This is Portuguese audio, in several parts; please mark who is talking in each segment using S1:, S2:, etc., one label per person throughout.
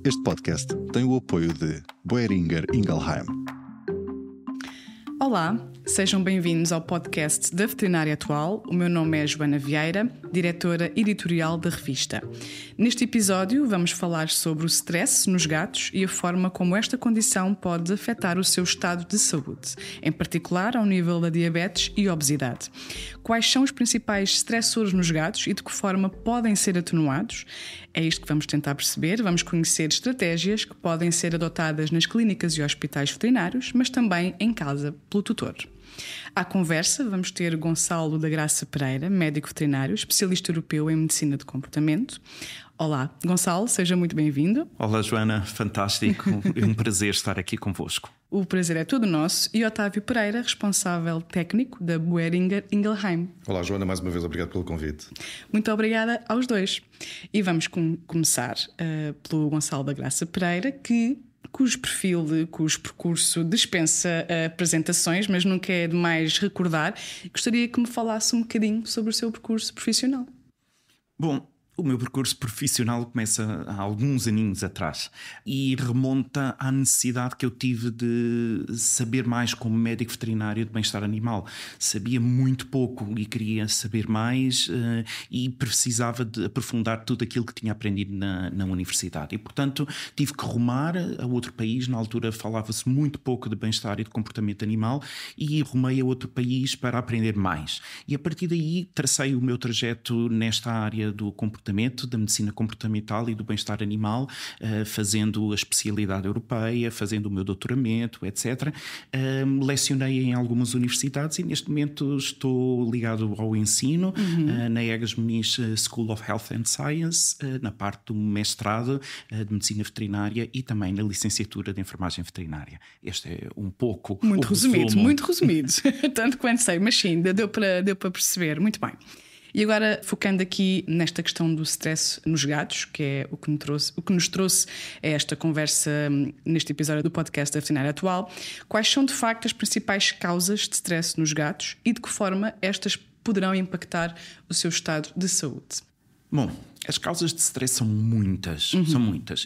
S1: Este podcast tem o apoio de Boehringer Ingelheim.
S2: Olá, sejam bem-vindos ao podcast da Veterinária Atual. O meu nome é Joana Vieira, diretora editorial da revista. Neste episódio vamos falar sobre o stress nos gatos e a forma como esta condição pode afetar o seu estado de saúde, em particular ao nível da diabetes e obesidade. Quais são os principais stressores nos gatos e de que forma podem ser atenuados? É isto que vamos tentar perceber. Vamos conhecer estratégias que podem ser adotadas nas clínicas e hospitais veterinários, mas também em casa pelo tutor. À conversa vamos ter Gonçalo da Graça Pereira, médico veterinário, especialista europeu em medicina de comportamento. Olá, Gonçalo, seja muito bem-vindo.
S3: Olá, Joana, fantástico, é um prazer estar aqui convosco.
S2: O prazer é todo nosso. E Otávio Pereira, responsável técnico da Boehringer Ingelheim.
S4: Olá, Joana, mais uma vez obrigado pelo convite.
S2: Muito obrigada aos dois. E vamos começar pelo Gonçalo da Graça Pereira, cujo percurso dispensa apresentações, mas nunca é demais recordar. Gostaria que me falasse um bocadinho sobre o seu percurso profissional.
S3: Bom, o meu percurso profissional começa há alguns aninhos atrás e remonta à necessidade que eu tive de saber mais como médico veterinário de bem-estar animal. Sabia muito pouco e queria saber mais e precisava de aprofundar tudo aquilo que tinha aprendido na universidade. E, portanto, tive que rumar a outro país. Na altura falava-se muito pouco de bem-estar e de comportamento animal e rumei a outro país para aprender mais. E a partir daí tracei o meu trajeto nesta área do comportamento, da medicina comportamental e do bem-estar animal, fazendo a especialidade europeia, fazendo o meu doutoramento, etc. Lecionei em algumas universidades e neste momento estou ligado ao ensino, na Egas Muniz School of Health and Science, na parte do mestrado de medicina veterinária e também na licenciatura de enfermagem veterinária. Este é um pouco
S2: muito resumido, tanto quanto sei, mas sim, deu para perceber. Muito bem. E agora, focando aqui nesta questão do stress nos gatos, que é o que nos trouxe a esta conversa neste episódio do podcast da Veterinária Atual, quais são de facto as principais causas de stress nos gatos e de que forma estas poderão impactar o seu estado de saúde?
S3: Bom, as causas de stress são muitas,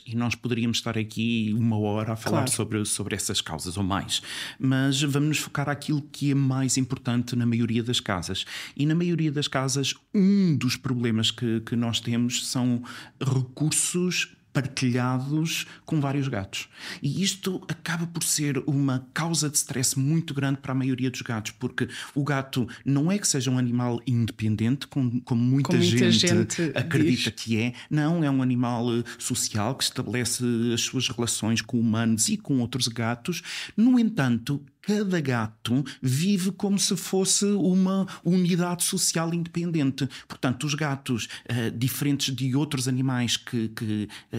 S3: e nós poderíamos estar aqui uma hora a falar sobre essas causas ou mais, mas vamos nos focar àquilo que é mais importante na maioria das casas. E na maioria das casas, um dos problemas que nós temos são recursos partilhados com vários gatos. E isto acaba por ser uma causa de stress muito grande para a maioria dos gatos, porque o gato não é que seja um animal independente, como muita gente acredita que é. Não, é um animal social que estabelece as suas relações com humanos e com outros gatos. No entanto, cada gato vive como se fosse uma unidade social independente. Portanto, os gatos, diferentes de outros animais que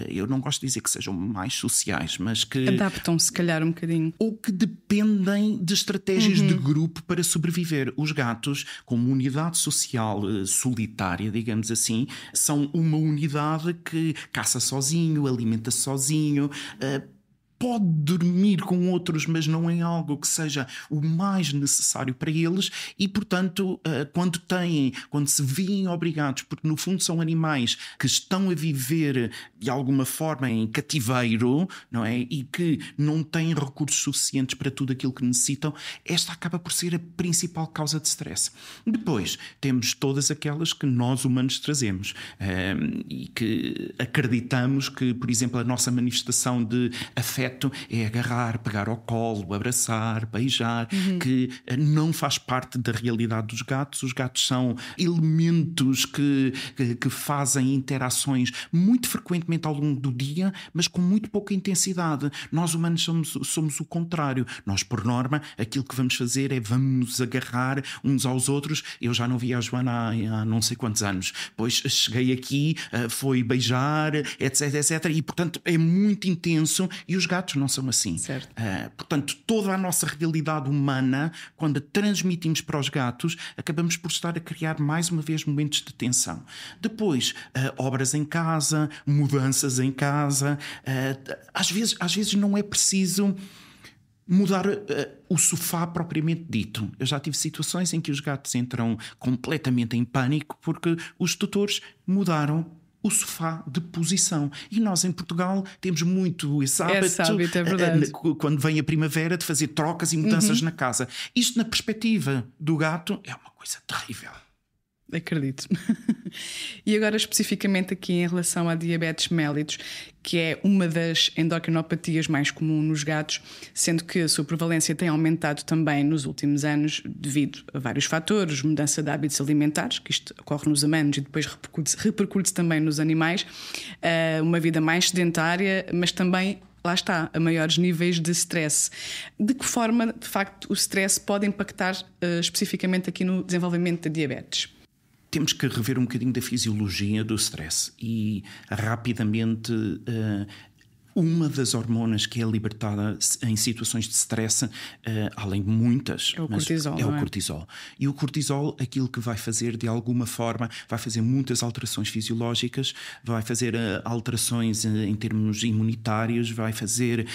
S3: eu não gosto de dizer que sejam mais sociais, mas que
S2: adaptam-se, se calhar, um bocadinho.
S3: Ou que dependem de estratégias de grupo para sobreviver. Os gatos, como unidade social solitária, digamos assim, são uma unidade que caça sozinho, alimenta sozinho, pode dormir com outros, mas não é algo que seja o mais necessário para eles e, portanto, quando se veem obrigados, porque no fundo são animais que estão a viver de alguma forma em cativeiro, não é? E que não têm recursos suficientes para tudo aquilo que necessitam, esta acaba por ser a principal causa de stress. Depois, temos todas aquelas que nós humanos trazemos e que acreditamos que, por exemplo, a nossa manifestação de afeto é agarrar, pegar ao colo, abraçar, beijar, que não faz parte da realidade dos gatos. Os gatos são elementos que fazem interações muito frequentemente ao longo do dia, mas com muito pouca intensidade. Nós humanos somos o contrário. Nós, por norma, aquilo que vamos fazer é vamos agarrar uns aos outros. Eu já não via a Joana há não sei quantos anos. Pois cheguei aqui, foi beijar, etc. E, portanto, é muito intenso e os gatos não são assim. Portanto, toda a nossa realidade humana, quando a transmitimos para os gatos, acabamos por estar a criar mais uma vez momentos de tensão. Depois, obras em casa, mudanças em casa. Às vezes não é preciso mudar o sofá propriamente dito. Eu já tive situações em que os gatos entram completamente em pânico porque os tutores mudaram o sofá de posição. E nós em Portugal temos muito esse hábito,
S2: é verdade.
S3: quando vem a primavera, de fazer trocas e mudanças na casa. Isto, na perspectiva do gato, é uma coisa terrível.
S2: Acredito. E agora especificamente aqui em relação à diabetes mellitus, que é uma das endocrinopatias mais comuns nos gatos, sendo que a sua prevalência tem aumentado também nos últimos anos devido a vários fatores, mudança de hábitos alimentares, que isto ocorre nos humanos e depois repercute-se também nos animais, uma vida mais sedentária, mas também, lá está, a maiores níveis de stress. De que forma, de facto, o stress pode impactar especificamente aqui no desenvolvimento da diabetes?
S3: Temos que rever um bocadinho da fisiologia do stress e rapidamente uma das hormonas que é libertada em situações de stress, além de muitas,
S2: é o cortisol.
S3: É o cortisol. E o cortisol, aquilo que vai fazer de alguma forma, vai fazer muitas alterações fisiológicas, vai fazer alterações em termos imunitários, vai fazer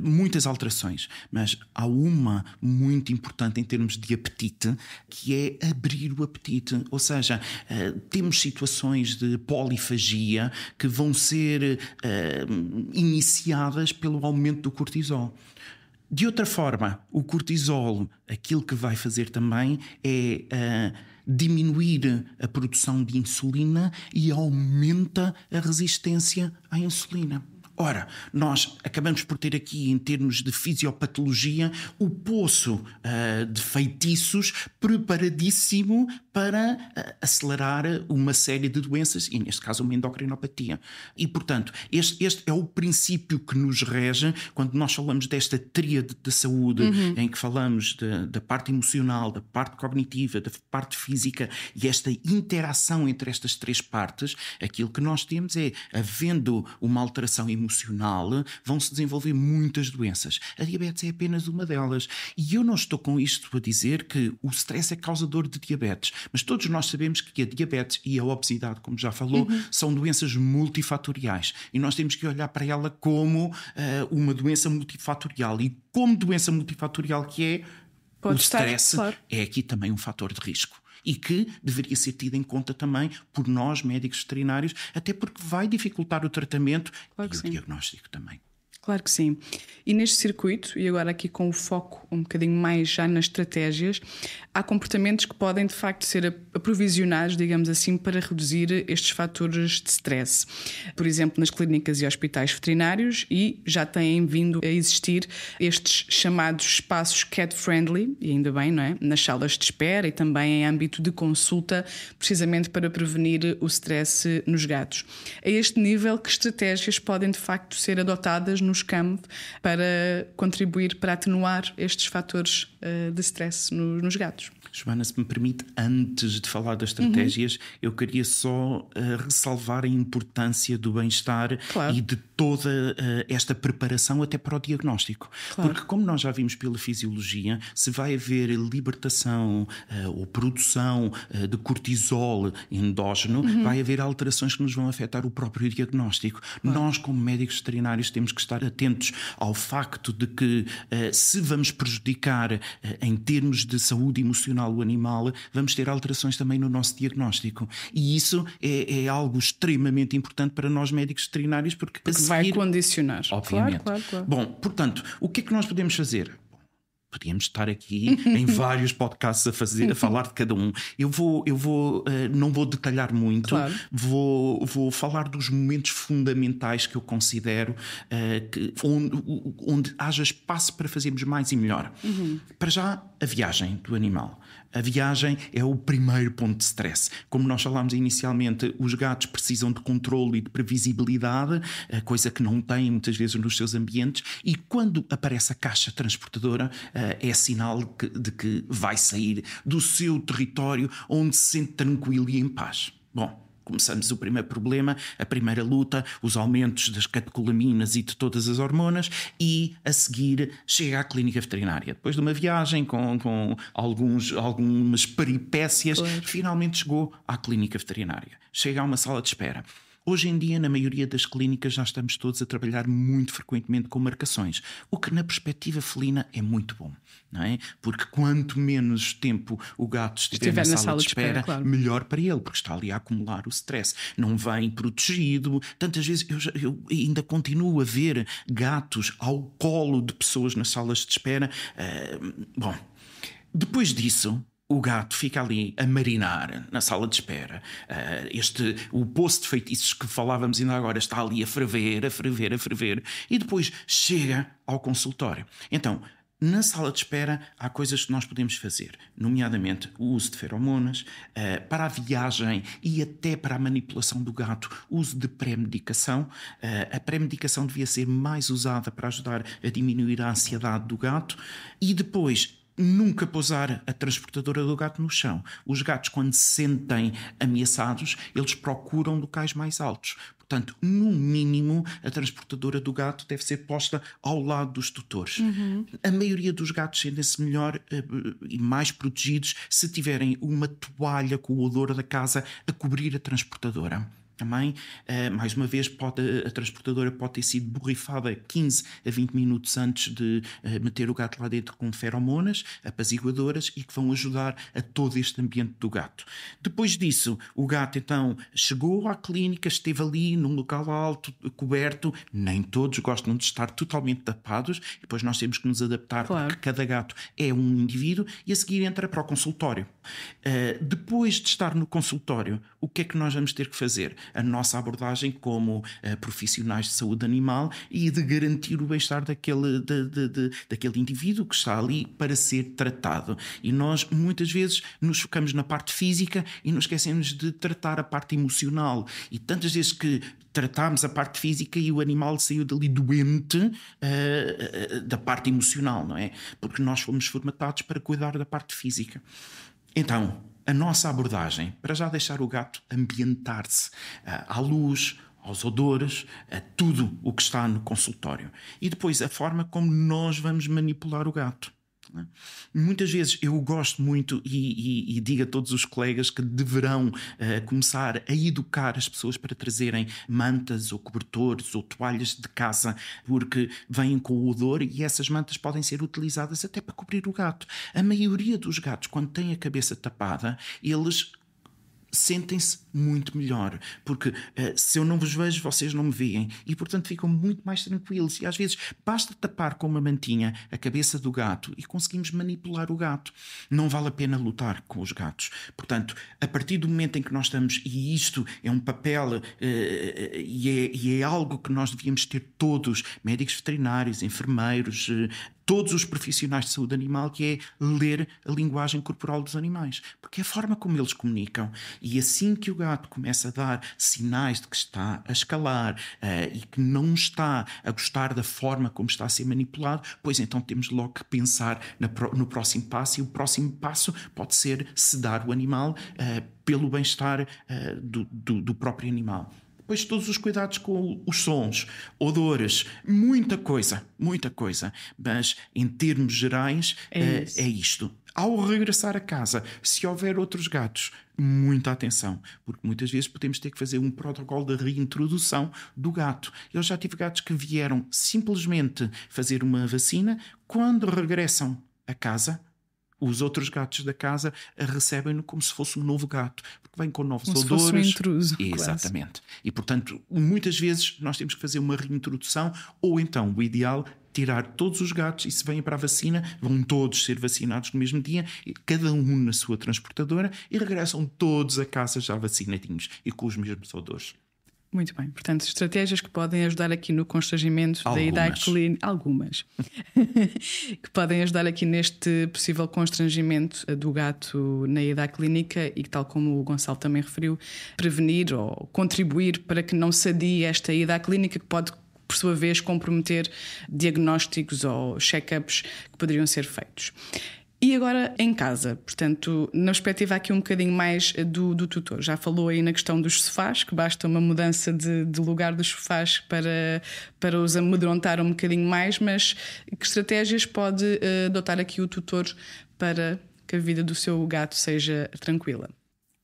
S3: muitas alterações. Mas há uma muito importante em termos de apetite, que é abrir o apetite. Ou seja, temos situações de polifagia que vão ser iniciadas pelo aumento do cortisol. De outra forma, o cortisol, aquilo que vai fazer também é diminuir a produção de insulina e aumenta a resistência à insulina. Ora, nós acabamos por ter aqui, em termos de fisiopatologia, o poço de feitiços preparadíssimo para acelerar uma série de doenças, e neste caso uma endocrinopatia. E, portanto, este é o princípio que nos rege quando nós falamos desta tríade de saúde, em que falamos da parte emocional, da parte cognitiva, da parte física, e esta interação entre estas três partes. Aquilo que nós temos é, havendo uma alteração emocional, vão-se desenvolver muitas doenças. A diabetes é apenas uma delas. E eu não estou com isto a dizer que o stress é causador de diabetes, mas todos nós sabemos que a diabetes e a obesidade, como já falou, são doenças multifatoriais. E nós temos que olhar para ela como uma doença multifatorial. E como doença multifatorial que é, o stress é aqui também um fator de risco. E que deveria ser tido em conta também por nós, médicos veterinários, até porque vai dificultar o tratamento e o diagnóstico também.
S2: Claro que sim. E neste circuito, e agora aqui com o foco um bocadinho mais já nas estratégias, há comportamentos que podem de facto ser aprovisionados, digamos assim, para reduzir estes fatores de stress. Por exemplo, nas clínicas e hospitais veterinários, e já têm vindo a existir estes chamados espaços cat-friendly, e ainda bem, não é? Nas salas de espera e também em âmbito de consulta, precisamente para prevenir o stress nos gatos. A este nível, que estratégias podem de facto ser adotadas nos CAMV para contribuir para atenuar estes fatores de stress nos gatos?
S3: Joana, se me permite, antes de falar das estratégias, eu queria só ressalvar a importância do bem-estar e de toda esta preparação até para o diagnóstico. Porque, como nós já vimos pela fisiologia, se vai haver libertação ou produção de cortisol endógeno, vai haver alterações que nos vão afetar o próprio diagnóstico. Nós, como médicos veterinários, temos que estar atentos ao facto de que, se vamos prejudicar em termos de saúde emocional o animal, vamos ter alterações também no nosso diagnóstico. E isso é algo extremamente importante para nós médicos veterinários, porque
S2: vai condicionar.
S3: Obviamente. Claro.
S2: Bom,
S3: portanto, o que é que nós podemos fazer? Podíamos estar aqui em vários podcasts a falar de cada um. Eu não vou detalhar muito. Vou falar dos momentos fundamentais que eu considero onde haja espaço para fazermos mais e melhor. Para já, a viagem do animal. A viagem é o primeiro ponto de stress. Como nós falámos inicialmente, os gatos precisam de controle e de previsibilidade, coisa que não têm muitas vezes nos seus ambientes, e quando aparece a caixa transportadora, é sinal de que vai sair do seu território onde se sente tranquilo e em paz. Bom, começamos o primeiro problema, a primeira luta, os aumentos das catecolaminas e de todas as hormonas, e a seguir chega à clínica veterinária. Depois de uma viagem com algumas peripécias, finalmente chegou à clínica veterinária. Chega a uma sala de espera. Hoje em dia, na maioria das clínicas, já estamos todos a trabalhar muito frequentemente com marcações, o que na perspectiva felina é muito bom, não é? Porque quanto menos tempo o gato estiver na sala de espera, claro, melhor para ele, porque está ali a acumular o stress. Não vem protegido. Tantas vezes eu ainda continuo a ver gatos ao colo de pessoas nas salas de espera. Bom, depois disso, o gato fica ali a marinar na sala de espera. O poço de feitiços que falávamos ainda agora está ali a ferver. E depois chega ao consultório. Então, na sala de espera há coisas que nós podemos fazer, nomeadamente o uso de feromonas, para a viagem e até para a manipulação do gato, o uso de pré-medicação. A pré-medicação devia ser mais usada para ajudar a diminuir a ansiedade do gato. E depois, nunca pousar a transportadora do gato no chão. Os gatos, quando se sentem ameaçados, eles procuram locais mais altos. Portanto, no mínimo, a transportadora do gato deve ser posta ao lado dos tutores. A maioria dos gatos sentem-se melhor e mais protegidos se tiverem uma toalha com o odor da casa a cobrir a transportadora. Também, mais uma vez, a transportadora pode ter sido borrifada 15 a 20 minutos antes de meter o gato lá dentro com feromonas apaziguadoras e que vão ajudar a todo este ambiente do gato. Depois disso, o gato então chegou à clínica, esteve ali num local alto, coberto. Nem todos gostam de estar totalmente tapados, e depois nós temos que nos adaptar, claro, porque cada gato é um indivíduo, e a seguir entra para o consultório. Depois de estar no consultório, o que é que nós vamos ter que fazer? A nossa abordagem como profissionais de saúde animal e de garantir o bem-estar daquele indivíduo que está ali para ser tratado. E nós muitas vezes nos focamos na parte física e nos esquecemos de tratar a parte emocional. E tantas vezes que tratámos a parte física e o animal saiu dali doente da parte emocional, não é? Porque nós fomos formatados para cuidar da parte física. Então, a nossa abordagem, para já deixar o gato ambientar-se à luz, aos odores, a tudo o que está no consultório. E depois a forma como nós vamos manipular o gato. Muitas vezes eu gosto muito e digo a todos os colegas que deverão começar a educar as pessoas para trazerem mantas ou cobertores ou toalhas de casa, porque vêm com o odor e essas mantas podem ser utilizadas até para cobrir o gato. A maioria dos gatos, quando têm a cabeça tapada, eles sentem-se muito melhor, porque se eu não vos vejo, vocês não me veem, e portanto ficam muito mais tranquilos. E às vezes basta tapar com uma mantinha a cabeça do gato e conseguimos manipular o gato. Não vale a pena lutar com os gatos. Portanto, a partir do momento em que nós estamos, e isto é um papel e é algo que nós devíamos ter todos, médicos veterinários, enfermeiros, todos os profissionais de saúde animal, que é ler a linguagem corporal dos animais, porque é a forma como eles comunicam. E assim que o gato começa a dar sinais de que está a escalar e que não está a gostar da forma como está a ser manipulado, pois então temos logo que pensar no próximo passo, e o próximo passo pode ser sedar o animal pelo bem-estar do próprio animal. Depois todos os cuidados com os sons, odores, muita coisa, mas em termos gerais é isto. Ao regressar a casa, se houver outros gatos, muita atenção, porque muitas vezes podemos ter que fazer um protocolo de reintrodução do gato. Eu já tive gatos que vieram simplesmente fazer uma vacina, quando regressam a casa, os outros gatos da casa recebem-no como se fosse um novo gato, porque vem com novos odores.
S2: Como se fosse um intruso.
S3: Exatamente. Quase. E, portanto, muitas vezes nós temos que fazer uma reintrodução, ou então, o ideal, tirar todos os gatos, e se vêm para a vacina, vão todos ser vacinados no mesmo dia, cada um na sua transportadora, e regressam todos a casa já vacinadinhos e com os mesmos odores.
S2: Muito bem, portanto, estratégias que podem ajudar aqui no constrangimento da idade clínica. Algumas. Que podem ajudar aqui neste possível constrangimento do gato na idade clínica e que, tal como o Gonçalo também referiu, prevenir ou contribuir para que não se adie esta idade clínica, que pode, por sua vez, comprometer diagnósticos ou check-ups que poderiam ser feitos. E agora em casa, portanto, na perspectiva aqui um bocadinho mais do tutor. Já falou aí na questão dos sofás, que basta uma mudança de lugar dos sofás para os amedrontar um bocadinho mais, mas que estratégias pode adotar aqui o tutor para que a vida do seu gato seja tranquila?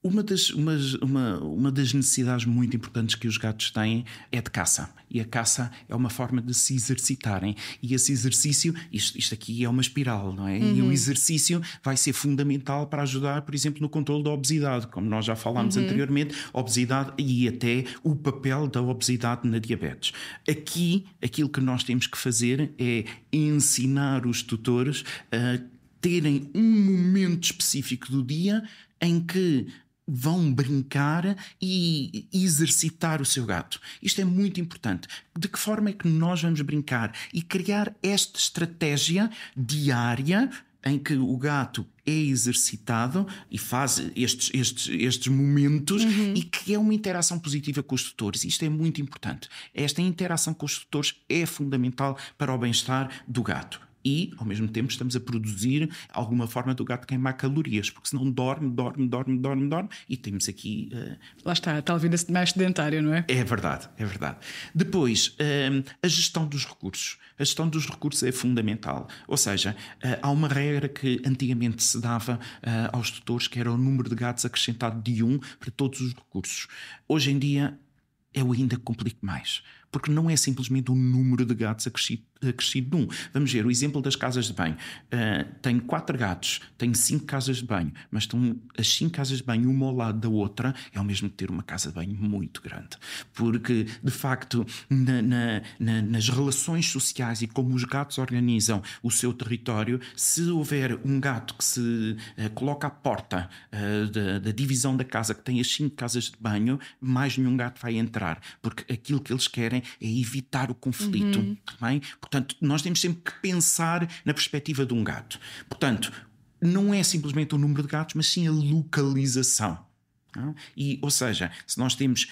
S3: Uma das necessidades muito importantes que os gatos têm é de caça. E a caça é uma forma de se exercitarem. E esse exercício, isto aqui é uma espiral, não é? E o exercício vai ser fundamental para ajudar, por exemplo, no controle da obesidade, como nós já falámos anteriormente, obesidade e até o papel da obesidade na diabetes. Aqui, aquilo que nós temos que fazer é ensinar os tutores a terem um momento específico do dia em que vão brincar e exercitar o seu gato. Isto é muito importante. De que forma é que nós vamos brincar e criar esta estratégia diária em que o gato é exercitado e faz estes momentos e que é uma interação positiva com os tutores. Isto é muito importante. Esta interação com os tutores é fundamental para o bem-estar do gato. E, ao mesmo tempo, estamos a produzir alguma forma do gato queimar calorias, porque senão dorme, e temos aqui...
S2: Lá está a vida mais sedentária, não é?
S3: É verdade, é verdade. Depois, a gestão dos recursos. A gestão dos recursos é fundamental. Ou seja, há uma regra que antigamente se dava aos tutores, que era o número de gatos acrescentado de 1 para todos os recursos. Hoje em dia, eu ainda complico mais. Porque não é simplesmente o número de gatos acrescido de 1. Vamos ver o exemplo das casas de banho. Tenho 4 gatos, tenho 5 casas de banho, mas estão as 5 casas de banho uma ao lado da outra, é o mesmo que ter uma casa de banho muito grande. Porque, de facto, nas relações sociais e como os gatos organizam o seu território, se houver um gato que se coloca à porta da divisão da casa que tem as 5 casas de banho, mais nenhum gato vai entrar. Porque aquilo que eles querem é evitar o conflito. Bem? Portanto, nós temos sempre que pensar na perspectiva de um gato. Portanto, não é simplesmente o número de gatos, mas sim a localização. E, ou seja, se nós temos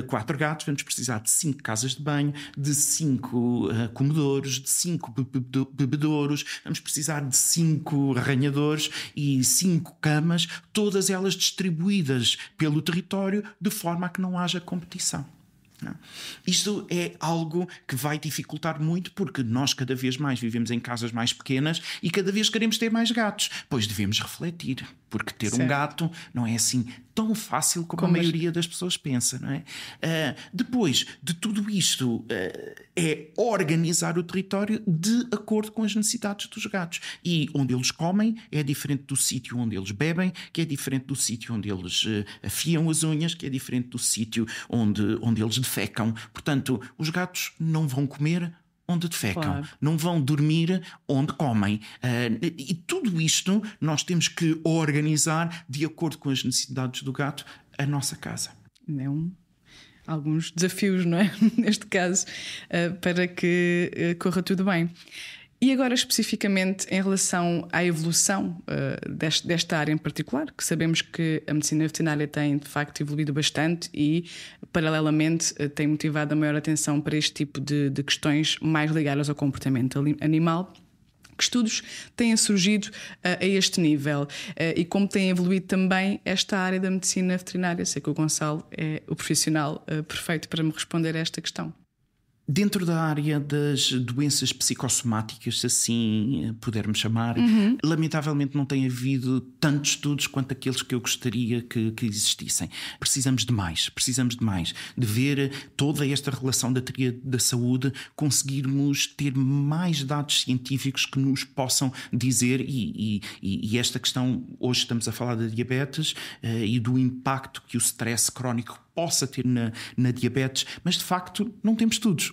S3: 4 gatos, vamos precisar de 5 casas de banho, de 5 comedouros, de 5 bebedouros, vamos precisar de 5 arranhadores e 5 camas, todas elas distribuídas pelo território de forma a que não haja competição. Isto é algo que vai dificultar muito, porque nós cada vez mais vivemos em casas mais pequenas e cada vez queremos ter mais gatos, pois devemos refletir, porque ter um gato não é assim tão fácil como a maioria das pessoas pensa, não é? Depois de tudo isto, é organizar o território de acordo com as necessidades dos gatos. E onde eles comem é diferente do sítio onde eles bebem, que é diferente do sítio onde eles afiam as unhas, que é diferente do sítio onde eles defecam. Portanto, os gatos não vão comer onde defecam, claro. Não vão dormir onde comem. E tudo isto nós temos que organizar de acordo com as necessidades do gato a nossa casa.
S2: Alguns desafios, não é? Neste caso, para que corra tudo bem. E agora especificamente em relação à evolução desta área em particular, que sabemos que a medicina veterinária tem de facto evoluído bastante e paralelamente tem motivado a maior atenção para este tipo de questões mais ligadas ao comportamento animal. Que estudos têm surgido a este nível e como tem evoluído também esta área da medicina veterinária? Sei que o Gonçalo é o profissional perfeito para me responder a esta questão.
S3: Dentro da área das doenças psicossomáticas, se assim pudermos chamar, lamentavelmente não tem havido tantos estudos quanto aqueles que eu gostaria que existissem. Precisamos de mais, de ver toda esta relação da teoria da saúde, conseguirmos ter mais dados científicos que nos possam dizer, e esta questão, hoje estamos a falar da diabetes e do impacto que o stress crónico possa ter na diabetes, mas de facto não temos estudos.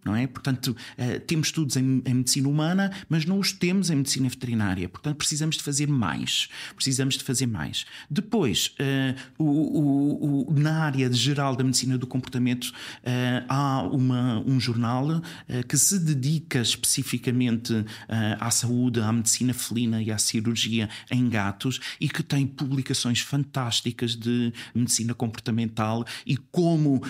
S3: Não é? Portanto, temos estudos em medicina humana, mas não os temos em medicina veterinária. Portanto, precisamos de fazer mais. Depois, na área geral da medicina do comportamento, há um jornal que se dedica especificamente à saúde, à medicina felina e à cirurgia em gatos e que tem publicações fantásticas de medicina comportamental e como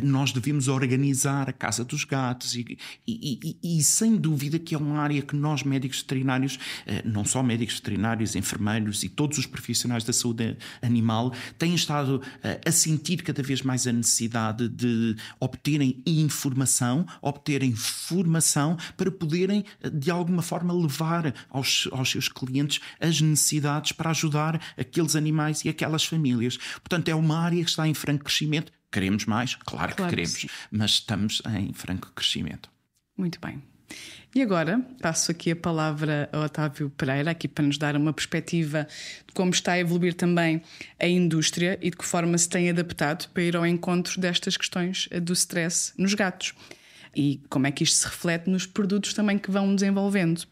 S3: nós devemos organizar a casa dos gatos, gatos e sem dúvida que é uma área que nós médicos veterinários, não só médicos veterinários, enfermeiros e todos os profissionais da saúde animal têm estado a sentir cada vez mais a necessidade de obterem informação, obterem formação para poderem de alguma forma levar aos seus clientes as necessidades para ajudar aqueles animais e aquelas famílias. Portanto, é uma área que está em franco crescimento. Queremos mais? Claro que queremos, mas estamos em franco crescimento.
S2: Muito bem. E agora passo aqui a palavra ao Otávio Pereira, aqui para nos dar uma perspectiva de como está a evoluir também a indústria e de que forma se tem adaptado para ir ao encontro destas questões do stress nos gatos. E como é que isto se reflete nos produtos também que vão desenvolvendo.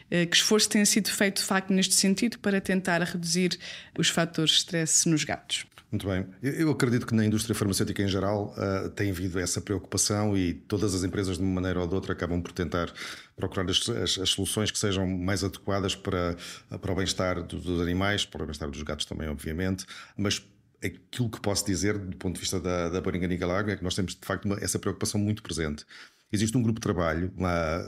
S2: Que esforço tem sido feito de facto neste sentido para tentar reduzir os fatores de stress nos gatos?
S4: Muito bem. Eu acredito que na indústria farmacêutica em geral tem havido essa preocupação e todas as empresas de uma maneira ou de outra acabam por tentar procurar as soluções que sejam mais adequadas para o bem-estar dos animais, para o bem-estar dos gatos também, obviamente, mas aquilo que posso dizer do ponto de vista da Boehringer Ingelheim é que nós temos de facto essa preocupação muito presente. Existe um grupo de trabalho lá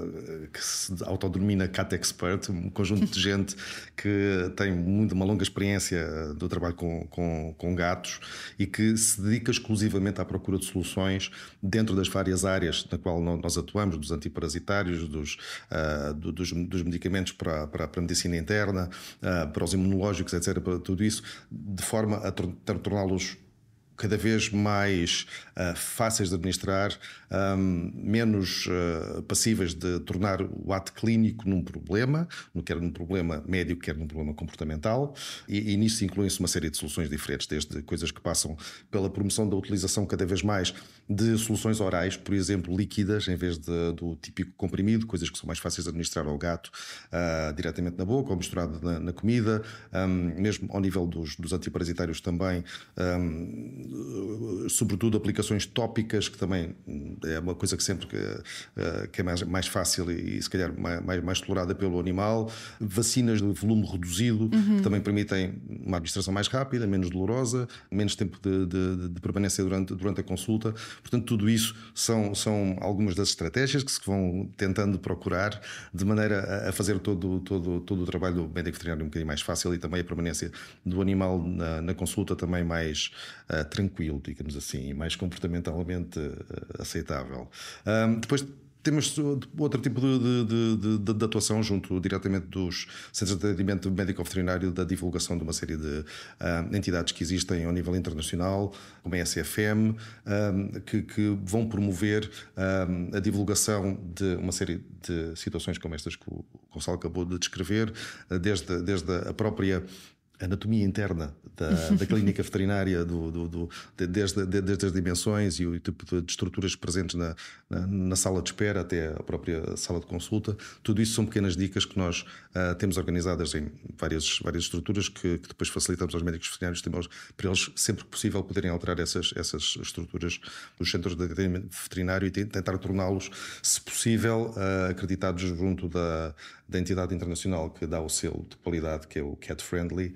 S4: que se autodenomina Cat Expert, um conjunto de gente que tem uma longa experiência do trabalho com gatos e que se dedica exclusivamente à procura de soluções dentro das várias áreas na qual nós atuamos, dos antiparasitários, dos medicamentos para a medicina interna, para os imunológicos, etc., para tudo isso, de forma a torná-los cada vez mais fáceis de administrar, menos passíveis de tornar o ato clínico num problema, quer num problema médico, quer num problema comportamental, e nisso incluem-se uma série de soluções diferentes, desde coisas que passam pela promoção da utilização cada vez mais de soluções orais, por exemplo, líquidas, em vez do típico comprimido, coisas que são mais fáceis de administrar ao gato diretamente na boca ou misturado na comida, mesmo ao nível dos antiparasitários também, sobretudo aplicações tópicas, que também é uma coisa que sempre que é mais fácil e se calhar mais tolerada pelo animal, vacinas de volume reduzido, que também permitem uma administração mais rápida, menos dolorosa, menos tempo de permanência durante a consulta. Portanto, tudo isso são algumas das estratégias que se vão tentando procurar de maneira a fazer todo o trabalho do médico veterinário um bocadinho mais fácil e também a permanência do animal na consulta também mais tranquilo, digamos assim, e mais comportamentalmente aceitável. Depois temos outro tipo de atuação junto diretamente dos centros de atendimento médico-veterinário, da divulgação de uma série de entidades que existem ao nível internacional, como a SFM, que vão promover a divulgação de uma série de situações como estas que o Gonçalo acabou de descrever, desde a própria anatomia interna da clínica veterinária, desde as dimensões e o tipo de estruturas presentes na sala de espera até a própria sala de consulta. Tudo isso são pequenas dicas que nós temos organizadas em várias estruturas que depois facilitamos aos médicos veterinários para eles, sempre que possível, poderem alterar essas estruturas dos centros de atendimento veterinário e tentar torná-los, se possível, acreditados junto da entidade internacional que dá o selo de qualidade, que é o Cat Friendly,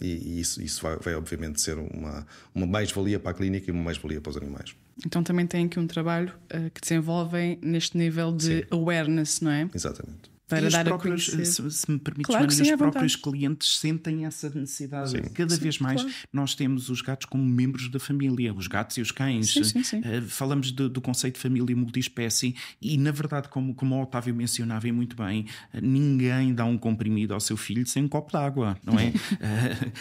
S4: e isso vai obviamente ser uma mais-valia para a clínica e uma mais-valia para os animais.
S2: Então também tem aqui um trabalho que desenvolvem neste nível de awareness, não é?
S4: Exatamente.
S2: Para dar a
S3: próprios,
S2: conhecer.
S3: se me permites,
S2: Claro que sim,
S3: os próprios clientes sentem essa necessidade.
S4: Sim.
S3: Cada vez mais
S2: claro.
S3: nós temos os gatos como membros da família, os gatos e os cães.
S2: Sim.
S3: Falamos do conceito de família multiespécie e, na verdade, como o Otávio mencionava muito bem, ninguém dá um comprimido ao seu filho sem um copo de água, não é?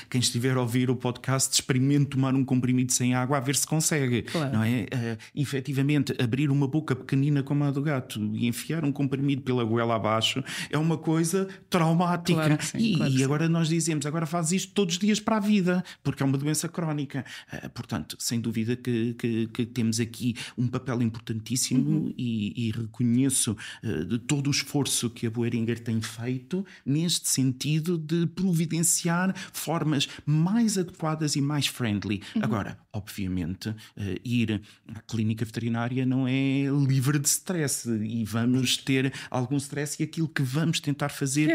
S3: Quem estiver a ouvir o podcast, experimente tomar um comprimido sem água a ver se consegue,
S2: Claro.
S3: não é? Efetivamente, abrir uma boca pequenina como a do gato e enfiar um comprimido pela goela abaixo é uma coisa traumática.
S2: Claro que sim, claro que
S3: E agora nós dizemos, agora faz isto todos os dias para a vida, porque é uma doença crónica. Portanto, sem dúvida que temos aqui um papel importantíssimo e reconheço de todo o esforço que a Boehringer tem feito neste sentido de providenciar formas mais adequadas e mais friendly. Agora, obviamente, ir à clínica veterinária não é livre de stress e vamos ter algum stress e aquilo que vamos tentar fazer é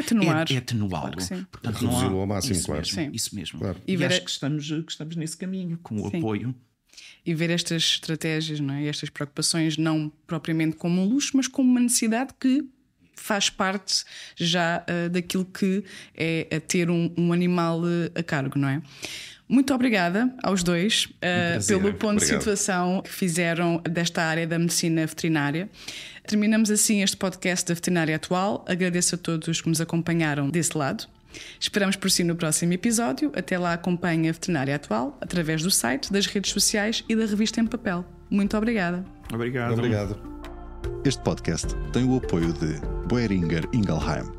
S3: atenuá-lo.
S2: Claro que sim.
S3: Portanto,
S4: reduzi-lo ao máximo,
S3: isso
S4: claro.
S3: mesmo,
S2: Sim.
S3: isso mesmo.
S4: Claro.
S3: E acho que estamos nesse caminho, com o
S2: Sim.
S3: apoio.
S2: e ver estas estratégias, não é? E estas preocupações não propriamente como um luxo, mas como uma necessidade que faz parte já daquilo que é ter um animal a cargo, não é? Muito obrigada aos dois pelo ponto de situação que fizeram desta área da medicina veterinária. Terminamos assim este podcast da Veterinária Atual. Agradeço a todos que nos acompanharam desse lado. Esperamos por si no próximo episódio. Até lá, acompanhe a Veterinária Atual através do site, das redes sociais e da revista em papel. Muito obrigada.
S3: Obrigado.
S4: Obrigado.
S1: Este podcast tem o apoio de Boehringer Ingelheim.